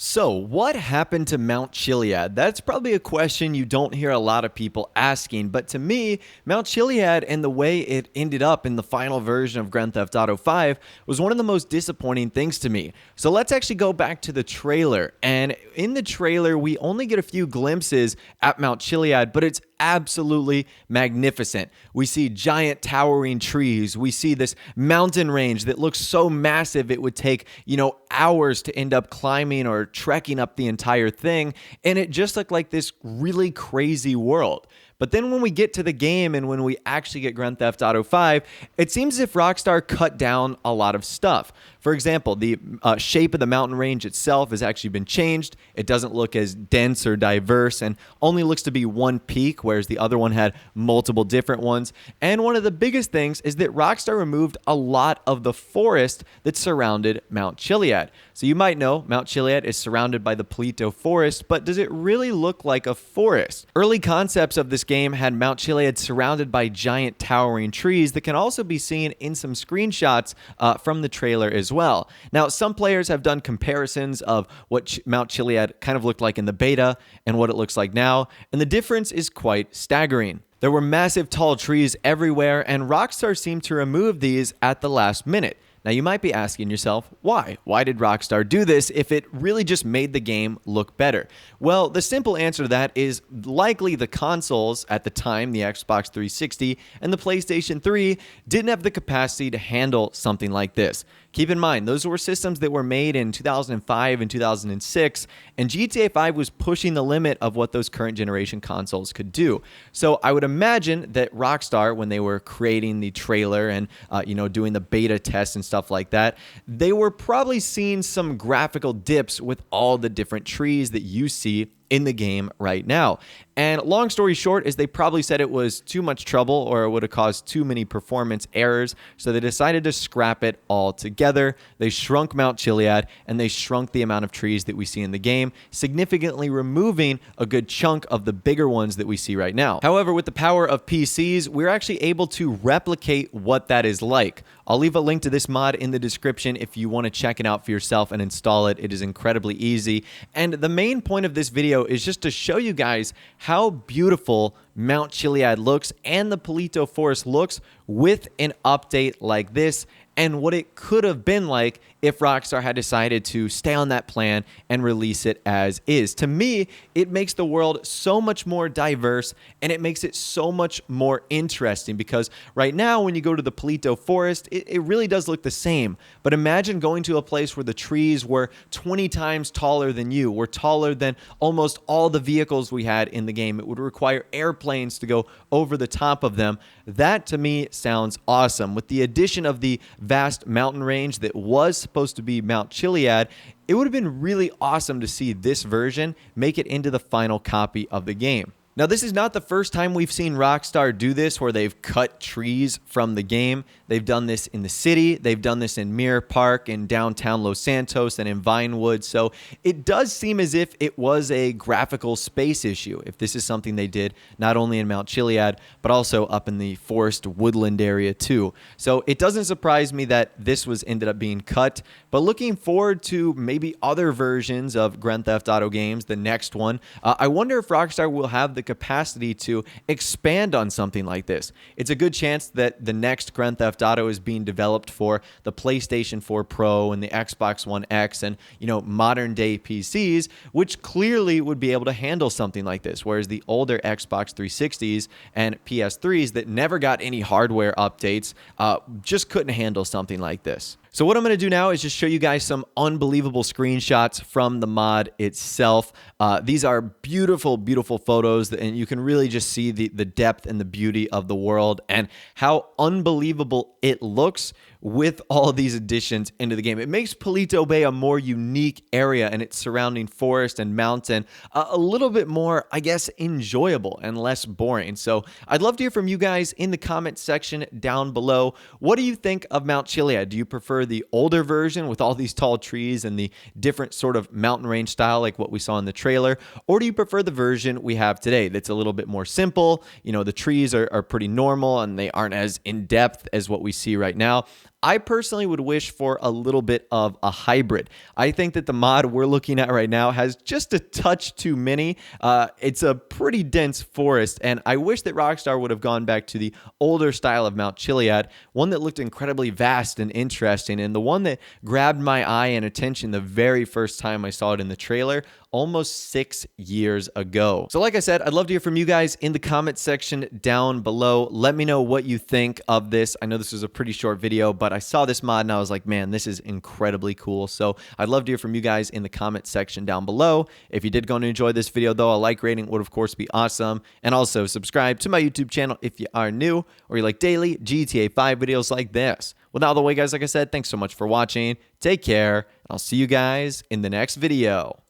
So, what happened to Mount Chiliad? That's probably a question you don't hear a lot of people asking, but to me, Mount Chiliad and the way it ended up in the final version of Grand Theft Auto 5 was one of the most disappointing things to me. So, let's actually go back to the trailer. And in the trailer, we only get a few glimpses at Mount Chiliad, but it's absolutely magnificent. We see giant towering trees. We see this mountain range that looks so massive it would take, hours to end up climbing or trekking up the entire thing. And it just looked like this really crazy world. But then when we get to the game and when we actually get Grand Theft Auto 5, it seems as if Rockstar cut down a lot of stuff. For example, the shape of the mountain range itself has actually been changed. It doesn't look as dense or diverse and only looks to be one peak, whereas the other one had multiple different ones. And one of the biggest things is that Rockstar removed a lot of the forest that surrounded Mount Chiliad. So you might know Mount Chiliad is surrounded by the Palito Forest, but does it really look like a forest? Early concepts of this game had Mount Chiliad surrounded by giant towering trees that can also be seen in some screenshots from the trailer as well. Now, some players have done comparisons of what Mount Chiliad kind of looked like in the beta and what it looks like now, and the difference is quite staggering. There were massive tall trees everywhere, and Rockstar seemed to remove these at the last minute. Now, you might be asking yourself, why? Why did Rockstar do this if it really just made the game look better? Well, the simple answer to that is likely the consoles at the time, the Xbox 360 and the PlayStation 3, didn't have the capacity to handle something like this. Keep in mind, those were systems that were made in 2005 and 2006, and GTA 5 was pushing the limit of what those current generation consoles could do. So I would imagine that Rockstar, when they were creating the trailer and doing the beta tests and stuff like that, they were probably seeing some graphical dips with all the different trees that you see in the game right now. And long story short is they probably said it was too much trouble or it would have caused too many performance errors, so they decided to scrap it all together. They shrunk Mount Chiliad and they shrunk the amount of trees that we see in the game, significantly removing a good chunk of the bigger ones that we see right now. However, with the power of PCs, we're actually able to replicate what that is like. I'll leave a link to this mod in the description if you want to check it out for yourself and install it. It is incredibly easy. And the main point of this video is just to show you guys how beautiful Mount Chiliad looks and the Palito Forest looks with an update like this, and what it could have been like if Rockstar had decided to stay on that plan and release it as is. To me, it makes the world so much more diverse and it makes it so much more interesting, because right now when you go to the Palito Forest, it really does look the same. But imagine going to a place where the trees were 20 times taller than you, were taller than almost all the vehicles we had in the game. It would require airplanes to go over the top of them. That to me sounds awesome. With the addition of the vast mountain range that was supposed to be Mount Chiliad, it would have been really awesome to see this version make it into the final copy of the game. Now, this is not the first time we've seen Rockstar do this, where they've cut trees from the game. They've done this in the city. They've done this in Mirror Park, in downtown Los Santos, and in Vinewood. So it does seem as if it was a graphical space issue, if this is something they did not only in Mount Chiliad, but also up in the forest woodland area too. So it doesn't surprise me that this was ended up being cut, but looking forward to maybe other versions of Grand Theft Auto games, the next one. I wonder if Rockstar will have the capacity to expand on something like this. It's a good chance that the next Grand Theft Auto is being developed for the PlayStation 4 Pro and the Xbox One X and, modern day PCs, which clearly would be able to handle something like this, whereas the older Xbox 360s and PS3s that never got any hardware updates just couldn't handle something like this. So what I'm going to do now is just show you guys some unbelievable screenshots from the mod itself. These are beautiful, beautiful photos, and you can really just see the depth and the beauty of the world and how unbelievable it looks with all these additions into the game. It makes Palito Bay a more unique area and its surrounding forest and mountain a little bit more, I guess, enjoyable and less boring. So I'd love to hear from you guys in the comment section down below. What do you think of Mount Chiliad? Do you prefer the older version with all these tall trees and the different sort of mountain range style like what we saw in the trailer? Or do you prefer the version we have today that's a little bit more simple? The trees are pretty normal and they aren't as in depth as what we see right now. I personally would wish for a little bit of a hybrid. I think that the mod we're looking at right now has just a touch too many. It's a pretty dense forest, and I wish that Rockstar would have gone back to the older style of Mount Chiliad, one that looked incredibly vast and interesting, and the one that grabbed my eye and attention the very first time I saw it in the trailer almost 6 years ago. So like I said, I'd love to hear from you guys in the comment section down below. Let me know what you think of this. I know this was a pretty short video, but I saw this mod and I was like, man, this is incredibly cool. So I'd love to hear from you guys in the comment section down below. If you did go and enjoy this video though, a like rating would of course be awesome. And also subscribe to my YouTube channel if you are new or you like daily GTA 5 videos like this. Well, out of the way, guys, like I said, thanks so much for watching. Take care, and I'll see you guys in the next video.